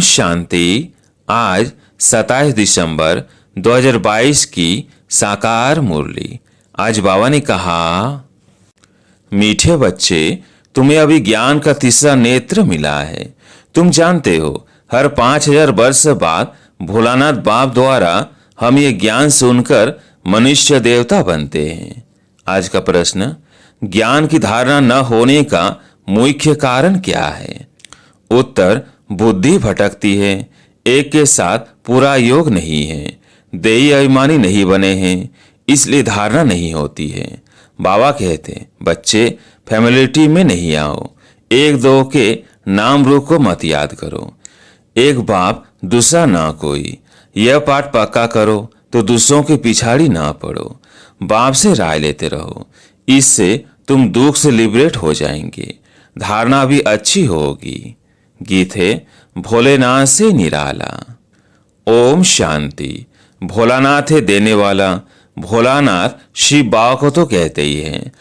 शांति। आज 27 दिसंबर 2022 की साकार मुरली। आज बाबा ने कहा, मीठे बच्चे, तुम्हें अभी ज्ञान का तीसरा नेत्र मिला है। तुम जानते हो, हर 5000 वर्ष बाद भोलानाथ बाप द्वारा हम ये ज्ञान सुनकर मनुष्य देवता बनते हैं। आज का प्रश्न, ज्ञान की धारणा न होने का मुख्य कारण क्या है? उत्तर, बुद्धि भटकती है। एक के साथ पूरा योग नहीं है, देही अभिमानी नहीं बने हैं, इसलिए धारणा नहीं होती है। बाबा कहते, बच्चे फैमिलिटी में नहीं आओ, एक दो के नाम रूप को मत याद करो। एक बाप दूसरा ना कोई, यह पाठ पक्का करो तो दूसरों के पिछाड़ी ना पड़ो। बाप से राय लेते रहो, इससे तुम दुख से लिबरेट हो जाएंगे। धारणा भी अच्छी होगी। गीत है, भोलेनाथ से निराला। ओम शांति। भोलानाथ है देने वाला। भोलानाथ शिव बाबा को तो कहते ही हैं।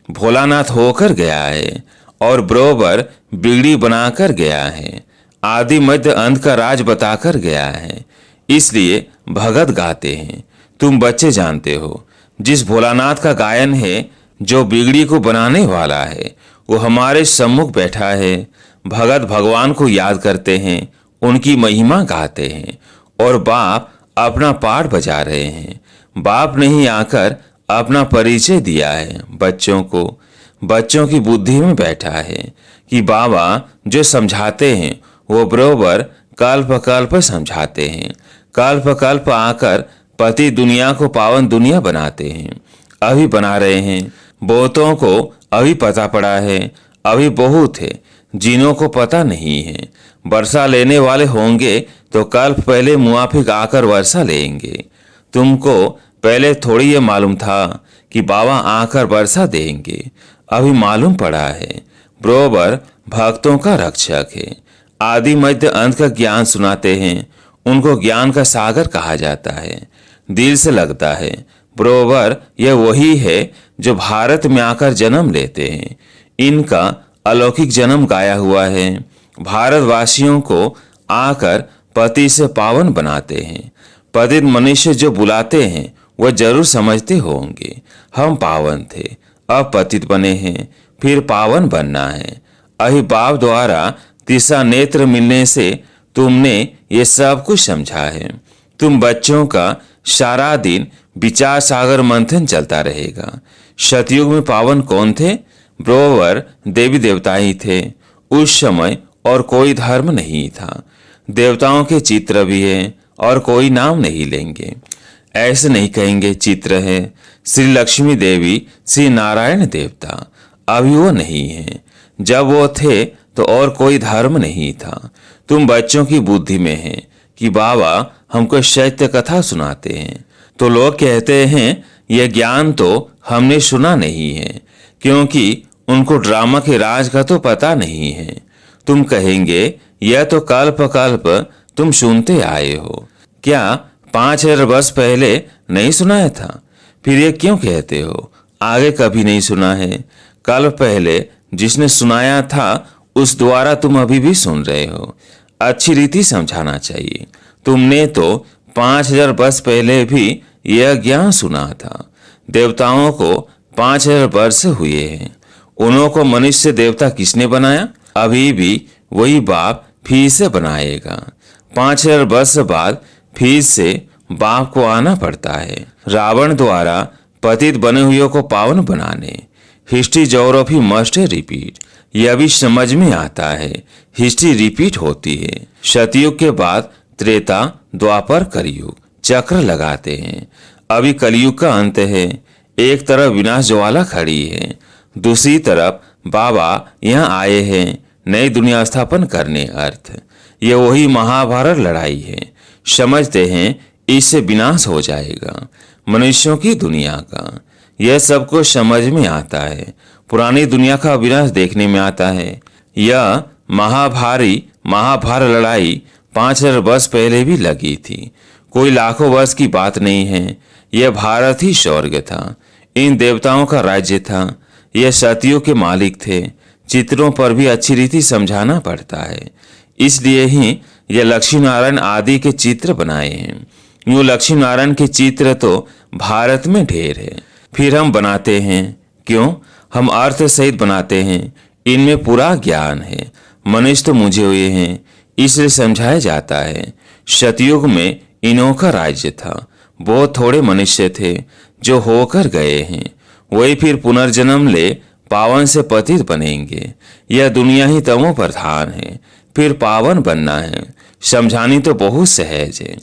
भोलानाथ होकर गया है और बरोबर बिगड़ी बनाकर गया है। आदि मध्य अंत का राज बताकर गया है, इसलिए भगत गाते हैं। तुम बच्चे जानते हो, जिस भोलानाथ का गायन है, जो बिगड़ी को बनाने वाला है, वो हमारे सम्मुख बैठा है। भगत भगवान को याद करते हैं, उनकी महिमा गाते हैं और बाप अपना पाठ बजा रहे हैं। बाप ने ही आकर अपना परिचय दिया है बच्चों को। बच्चों की बुद्धि में बैठा है कि बाबा जो समझाते हैं वो बरोबर कल्प कल्प समझाते हैं। कल्प कल्प आकर पति दुनिया को पावन दुनिया बनाते हैं, अभी बना रहे हैं। बहुतों को अभी पता पड़ा है, अभी बहुत है जिन्हों को पता नहीं है। वर्षा लेने वाले होंगे तो कल्प पहले मुआफिक आकर वर्षा लेंगे। तुमको पहले थोड़ी ये मालूम था कि बाबा आकर वर्षा देंगे, अभी मालूम पड़ा है। बरोबर भक्तों का रक्षक है। आदि मध्य अंत का ज्ञान सुनाते हैं, उनको ज्ञान का सागर कहा जाता है। दिल से लगता है, बरोबर यह वही है जो भारत में आकर जन्म लेते हैं। इनका अलौकिक जन्म गाया हुआ है। भारतवासियों को आकर पति से पावन बनाते हैं। पतित मनुष्य जो बुलाते हैं वह जरूर समझते होंगे, हम पावन थे, अब पतित बने हैं, फिर पावन बनना है। अहि बाप द्वारा तीसरा नेत्र मिलने से तुमने ये सब कुछ समझा है। तुम बच्चों का सारा दिन विचार सागर मंथन चलता रहेगा। सतयुग में पावन कौन थे? बरोबर देवी देवता ही थे। उस समय और कोई धर्म नहीं था। देवताओं के चित्र भी है और कोई नाम नहीं लेंगे। ऐसे नहीं कहेंगे चित्र है। श्री लक्ष्मी देवी, श्री नारायण देवता, अभी वो नहीं है। जब वो थे तो और कोई धर्म नहीं था। तुम बच्चों की बुद्धि में है कि बाबा हमको सत्य कथा सुनाते हैं, तो लोग कहते हैं यह ज्ञान तो हमने सुना नहीं है, क्योंकि उनको ड्रामा के राज का तो पता नहीं है। तुम कहेंगे यह तो कल्प कल्प तुम सुनते आए हो, क्या 5000 वर्ष पहले नहीं सुनाया था? फिर ये क्यों कहते हो आगे कभी नहीं सुना है? कल्प पहले जिसने सुनाया था उस द्वारा तुम अभी भी सुन रहे हो। अच्छी रीति समझाना चाहिए। तुमने तो 5000 वर्ष पहले भी यह ज्ञान सुना था। देवताओं को 5000 वर्ष हुए हैं। उन्हों को मनुष्य देवता किसने बनाया? अभी भी वही बाप फिर से बनाएगा। 5000 वर्ष बाद फिर से बाप को आना पड़ता है, रावण द्वारा पतित बने हुए को पावन बनाने। हिस्ट्री ज्योग्राफी मस्ट रिपीट, यह भी समझ में आता है। हिस्ट्री रिपीट होती है। सतयुग के बाद त्रेता, द्वापर, कलयुग चक्र लगाते हैं। अभी कलयुग का अंत है। एक तरफ विनाश ज्वाला खड़ी है, दूसरी तरफ बाबा यहाँ आए हैं नई दुनिया स्थापन करने। अर्थ ये वही महाभारत लड़ाई है। समझते हैं इससे विनाश हो जाएगा मनुष्यों की दुनिया का। यह सबको समझ में आता है। पुरानी दुनिया का विनाश देखने में आता है। यह महाभारत लड़ाई 5000 वर्ष पहले भी लगी थी। कोई लाखों वर्ष की बात नहीं है। यह भारत ही स्वर्ग था। इन देवताओं का राज्य था। यह सतियों के मालिक थे। चित्रों पर भी अच्छी रीति समझाना पड़ता है। इसलिए ही या लक्ष्मी नारायण आदि के चित्र बनाए हैं। यूं लक्ष्मी नारायण के चित्र तो भारत में ढेर है, फिर हम बनाते हैं क्यों? हम अर्थ सहित बनाते हैं, इनमें पूरा ज्ञान है। मनुष्य तो मुझे हुए हैं, इसलिए समझाया जाता है। सतयुग में इन्हों का राज्य था, बहुत थोड़े मनुष्य थे जो होकर गए हैं, वही फिर पुनर्जन्म ले पावन से पतित बनेंगे। यह दुनिया ही तमो प्रधान है, फिर पावन बनना है। समझानी तो बहुत सहज है।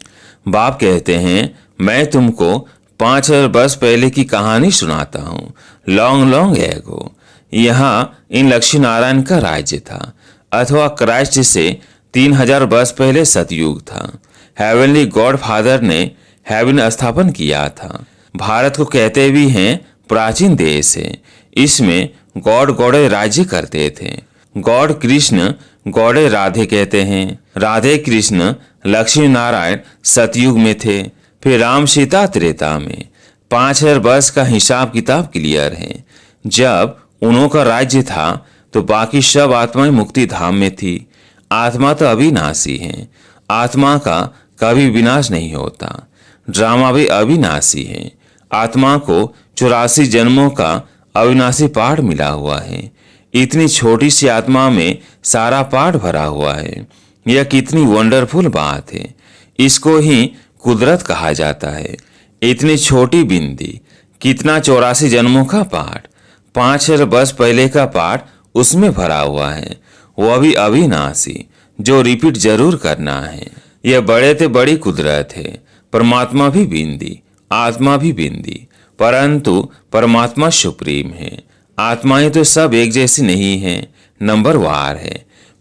बाप कहते हैं, मैं तुमको 5000 वर्ष पहले की कहानी सुनाता हूँ। लॉन्ग लॉन्ग एगो यहाँ इन लक्ष्मी नारायण का राज्य था, अथवा क्राइस्ट से 3000 वर्ष पहले सतयुग था। हेवनली गॉड फादर ने हेवन स्थापन किया था। भारत को कहते भी हैं प्राचीन देश है। इसमें गॉड गौड़े राज्य करते थे। गॉड कृष्ण गौड़े राधे कहते हैं। राधे कृष्ण लक्ष्मी नारायण सतयुग में थे, फिर राम सीता त्रेता में। 5000 वर्ष का हिसाब किताब क्लियर है। जब उन्हों का राज्य था तो बाकी सब आत्माएं मुक्ति धाम में थी। आत्मा तो अविनाशी है, आत्मा का कभी विनाश नहीं होता। ड्रामा भी अविनाशी है। आत्मा को 84 जन्मों का अविनाशी पाठ मिला हुआ है। इतनी छोटी सी आत्मा में सारा पाठ भरा हुआ है। यह कितनी वंडरफुल बात है। इसको ही कुदरत कहा जाता है। इतनी छोटी बिंदी, कितना 84 जन्मों का पाठ, 5000 वर्ष पहले का पाठ उसमें भरा हुआ है, वह भी अविनाशी, जो रिपीट जरूर करना है। यह बड़े से बड़ी कुदरत है। परमात्मा भी बिंदी, आत्मा भी बिंदी, परंतु परमात्मा सुप्रीम है। आत्माएं तो सब एक जैसी नहीं है, नंबर वार है।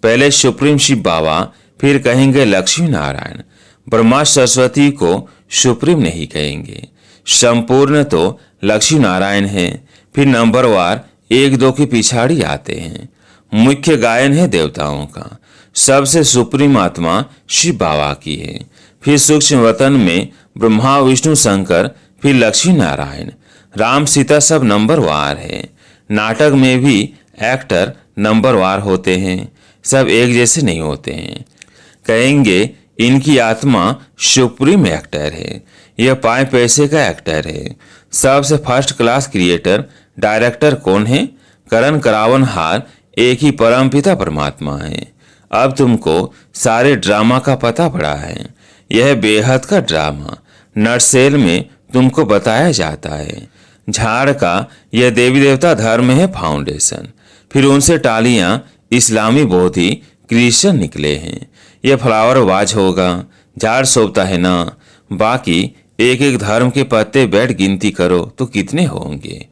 पहले सुप्रीम शिव बाबा, फिर कहेंगे लक्ष्मी नारायण। ब्रह्मा सरस्वती को सुप्रीम नहीं कहेंगे। संपूर्ण तो लक्ष्मी नारायण है, फिर नंबर वार 1-2 की पिछाड़ी आते हैं। मुख्य गायन है देवताओं का। सबसे सुप्रीम आत्मा शिव बाबा की है, फिर सूक्ष्म वतन में ब्रह्मा विष्णु शंकर, फिर लक्ष्मी नारायण। राम सीता सब नंबर वार है। नाटक में भी एक्टर नंबर वार होते हैं, सब एक जैसे नहीं होते हैं। कहेंगे इनकी आत्मा सुप्रीम एक्टर है, यह 5 पैसे का एक्टर है। सबसे फर्स्ट क्लास क्रिएटर डायरेक्टर कौन है? करण करावनहार एक ही परमपिता परमात्मा है। अब तुमको सारे ड्रामा का पता पड़ा है। यह बेहद का ड्रामा नटसेल में तुमको बताया जाता है। झाड़ का यह देवी देवता धर्म है फाउंडेशन, फिर उनसे टालियां इस्लामी बोधी क्रिश्चियन निकले हैं। यह फ्लावर वाज होगा, झाड़ सोपता है ना। बाकी एक एक धर्म के पत्ते बैठ गिनती करो तो कितने होंगे।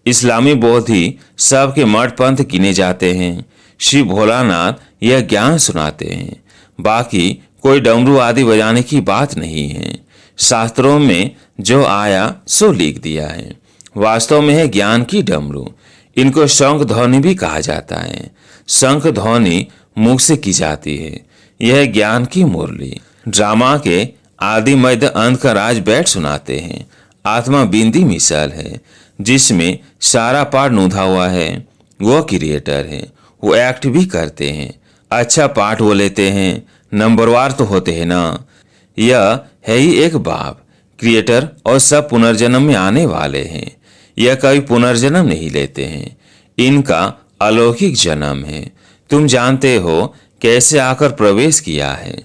इस्लामी बोधी सबके मठ पंथ गिने जाते हैं। शिव भोलानाथ यह ज्ञान सुनाते हैं। बाकी कोई डमरू आदि बजाने की बात नहीं है। शास्त्रों में जो आया सो लिख दिया है। वास्तव में है ज्ञान की डमरू। इनको शंख ध्वनि भी कहा जाता है। शंख ध्वनि मुख से की जाती है। यह ज्ञान की मुरली। ड्रामा के आदि मध्य अंत का राज बैठ सुनाते हैं। आत्मा बिंदी मिसाल है, जिसमें सारा पाठ नूधा हुआ है। वो क्रिएटर है, वो एक्ट भी करते हैं। अच्छा पाठ वो लेते हैं, नंबरवार तो होते हैं ना। यह है ही एक बाप, क्रिएटर, और सब पुनर्जन्म में आने वाले हैं। यह कभी पुनर्जन्म नहीं लेते हैं। इनका अलौकिक जन्म है। तुम जानते हो कैसे आकर प्रवेश किया है।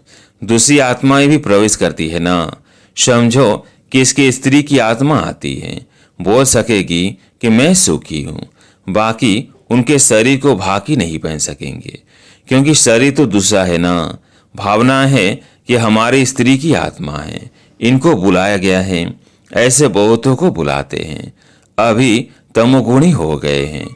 दूसरी आत्माएं भी प्रवेश करती है ना। समझो किसकी स्त्री की आत्मा आती है, बोल सकेगी कि मैं सुखी हूँ। बाकी उनके शरीर को भाकी नहीं पहन सकेंगे, क्योंकि शरीर तो दूसरा है ना। भावना है कि हमारी स्त्री की आत्मा है, इनको बुलाया गया है। ऐसे बहुतों को बुलाते हैं। अभी तमोगुणी हो गए हैं,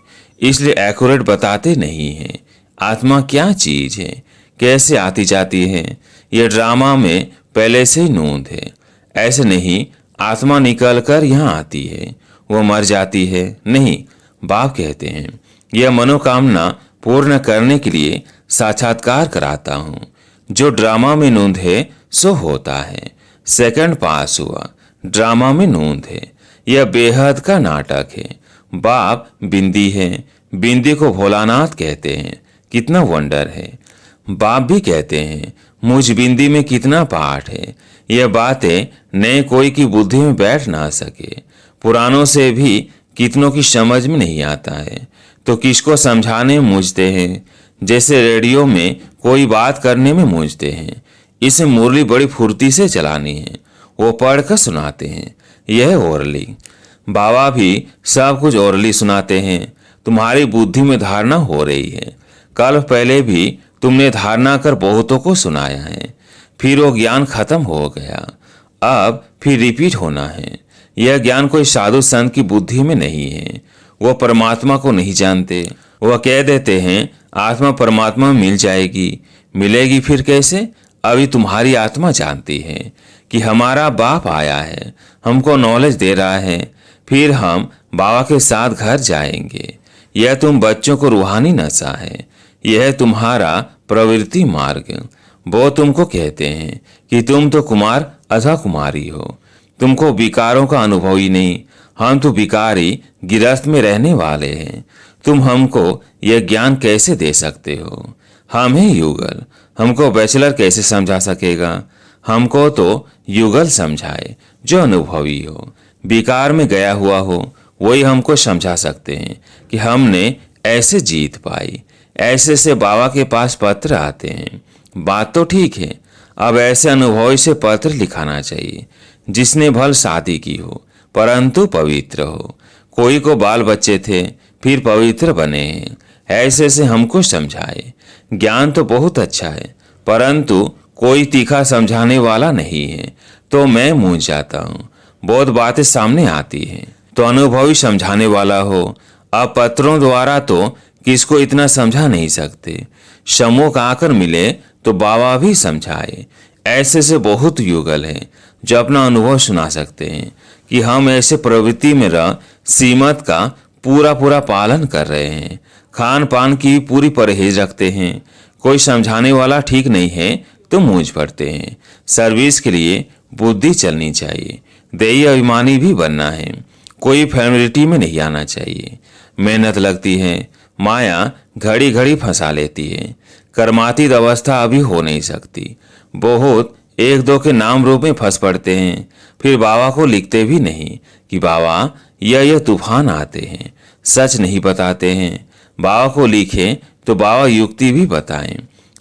इसलिए एक्यूरेट बताते नहीं हैं। आत्मा क्या चीज है, कैसे आती जाती है, यह ड्रामा में पहले से ही नूंद है। ऐसे नहीं आत्मा निकल कर यहाँ आती है, वो मर जाती है, नहीं। बाप कहते हैं यह मनोकामना पूर्ण करने के लिए साक्षात्कार कराता हूँ। जो ड्रामा में नूंद है सो होता है। सेकंड पास हुआ, ड्रामा में नूंद है। यह बेहद का नाटक है। बाप बिंदी है, बिंदी को भोलानाथ कहते हैं। कितना वंडर है। बाप भी कहते हैं मुझ बिंदी में कितना पाठ है। यह बातें नए कोई की बुद्धि में बैठ ना सके, पुरानों से भी कितनों की समझ में नहीं आता है, तो किसको समझाने में मूझते हैं। जैसे रेडियो में कोई बात करने में मूझते हैं। इसे मुरली बड़ी फुर्ती से चलानी है, वो पढ़कर सुनाते हैं। यह ओरली। बाबा भी सब कुछ ओरली सुनाते हैं। तुम्हारी बुद्धि में धारणा हो रही है। कल पहले भी तुमने धारणा कर बहुतों को सुनाया है, फिर वो ज्ञान खत्म हो गया। अब फिर रिपीट होना है। यह ज्ञान कोई साधु संत की बुद्धि में नहीं है। वो परमात्मा को नहीं जानते। वह कह देते हैं आत्मा परमात्मा में मिल जाएगी। मिलेगी फिर कैसे? अभी तुम्हारी आत्मा जानती है कि हमारा बाप आया है, हमको नॉलेज दे रहा है, फिर हम बाबा के साथ घर जाएंगे। यह तुम बच्चों को रूहानी नशा है। यह तुम्हारा प्रवृत्ति मार्ग। वो तुमको कहते हैं कि तुम तो कुमार अथवा कुमारी हो, तुमको विकारों का अनुभव ही नहीं। हम तो विकारी गिरस्त में रहने वाले हैं। तुम हमको यह ज्ञान कैसे दे सकते हो? हम हैं युगल, हमको बैचलर कैसे समझा सकेगा? हमको तो युगल समझाए जो अनुभवी हो, विकार में गया हुआ हो, वही हमको समझा सकते हैं कि हमने ऐसे जीत पाई। ऐसे से बाबा के पास पत्र आते हैं। बात तो ठीक है, अब ऐसे अनुभवी से पत्र लिखाना चाहिए जिसने भल शादी की हो परंतु पवित्र हो। कोई को बाल बच्चे थे फिर पवित्र बने हैं। ऐसे से हमको समझाए। ज्ञान तो बहुत अच्छा है, परंतु कोई तीखा समझाने वाला नहीं है, तो मैं मूझ जाता हूँ। बहुत बातें सामने आती हैं तो अनुभवी समझाने वाला हो। अब पत्रों द्वारा तो किसको इतना समझा नहीं सकते। समूह आकर मिले तो बाबा भी समझाए। ऐसे से बहुत युगल है जो अपना अनुभव सुना सकते हैं कि हम ऐसे प्रवृत्ति में रह सीमत का पूरा पालन कर रहे हैं। खान पान की पूरी परहेज रखते हैं। कोई समझाने वाला ठीक नहीं है तो मूंझ पड़ते हैं। सर्विस के लिए बुद्धि चलनी चाहिए। देही अभिमानी भी बनना है। कोई फैमिलिटी में नहीं आना चाहिए। मेहनत लगती है। माया घड़ी घड़ी फंसा लेती है। कर्मातीत अवस्था अभी हो नहीं सकती। बहुत एक दो के नाम रूप में फंस पड़ते हैं, फिर बाबा को लिखते भी नहीं कि बाबा यह तूफान आते हैं। सच नहीं बताते हैं। बाबा को लिखे तो बाबा युक्ति भी बताएं।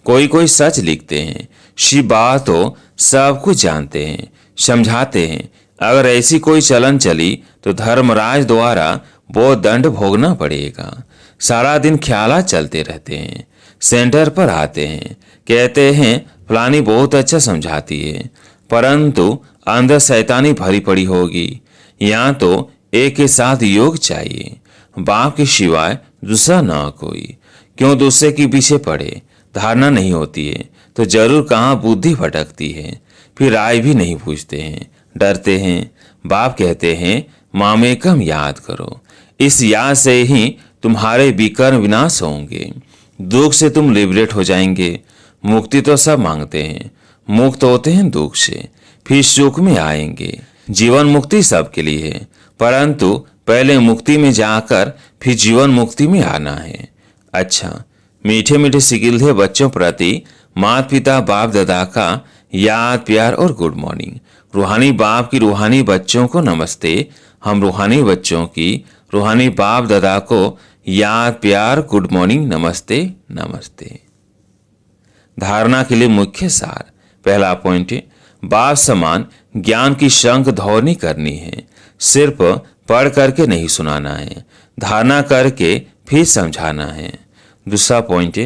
कोई सच लिखते हैं। शिव बाबा तो सब कुछ जानते हैं, समझाते हैं। अगर ऐसी कोई चलन चली तो धर्मराज द्वारा वो दंड भोगना पड़ेगा। सारा दिन ख्यालात चलते रहते हैं। सेंटर पर आते हैं, कहते हैं फलानी बहुत अच्छा समझाती है, परंतु अंदर शैतानी भरी पड़ी होगी। यहाँ तो एक के साथ योग चाहिए, बाप के सिवाय दूसरा ना कोई। क्यों दूसरे के पीछे पड़े? धारणा नहीं होती है तो जरूर कहाँ बुद्धि भटकती है। फिर राय भी नहीं पूछते हैं, डरते हैं। बाप कहते हैं मामेकम याद करो। इस याद से ही तुम्हारे विकर्म विनाश होंगे। दुख से तुम लिबरेट हो जाएंगे। मुक्ति तो सब मांगते हैं, मुक्त होते हैं दुख से, फिर सुख में आएंगे। जीवन मुक्ति सबके लिए है, परंतु पहले मुक्ति में जाकर फिर जीवन मुक्ति में आना है। अच्छा, मीठे मीठे सिकिलधे बच्चों प्रति माता पिता बाप दादा का याद प्यार और गुड मॉर्निंग। रूहानी बाप की रूहानी बच्चों को नमस्ते। हम रूहानी बच्चों की रूहानी बाप दादा को याद प्यार गुड मॉर्निंग नमस्ते नमस्ते। धारणा के लिए मुख्य सार। पहला पॉइंट, बाप समान ज्ञान की शंख ध्वनि करनी है। सिर्फ पढ़ करके नहीं सुनाना है, धारणा करके फिर समझाना है। दूसरा पॉइंट,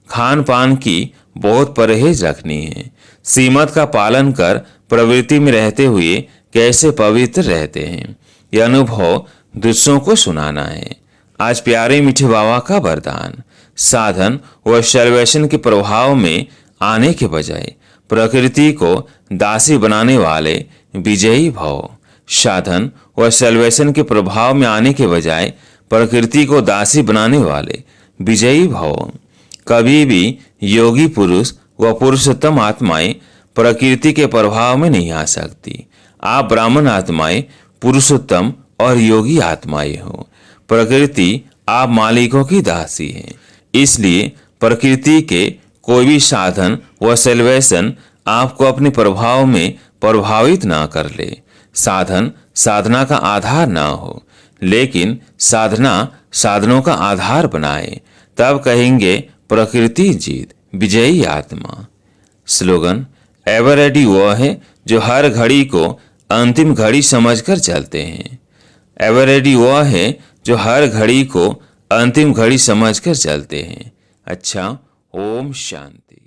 खान पान की बहुत परहेज रखनी है। सीमत का पालन कर प्रवृत्ति में रहते हुए कैसे पवित्र रहते हैं, यह अनुभव दूसरों को सुनाना है। आज प्यारे मीठे बाबा का वरदान। साधन व सर्वेशन के प्रभाव में आने के बजाय प्रकृति को दासी बनाने वाले विजयी भव। साधन व सर्वेशन के प्रभाव में आने के बजाय प्रकृति को दासी बनाने वाले विजयी भव। कभी भी योगी पुरुष व पुरुषोत्तम आत्माएं प्रकृति के प्रभाव में नहीं आ सकती। आप ब्राह्मण आत्माएं पुरुषोत्तम और योगी आत्माएं हो। प्रकृति आप मालिकों की दासी है, इसलिए प्रकृति के कोई भी साधन व सेल्वेशन आपको अपने प्रभाव में प्रभावित ना कर ले। साधन साधना का आधार ना हो, लेकिन साधना साधनों का आधार बनाए, तब कहेंगे प्रकृति जीत, विजयी आत्मा। स्लोगन: एवर रेडी वह है जो हर घड़ी को अंतिम घड़ी समझकर चलते हैं। एवर रेडी वह है जो हर घड़ी को अंतिम घड़ी समझकर चलते हैं। अच्छा, ओम शांति।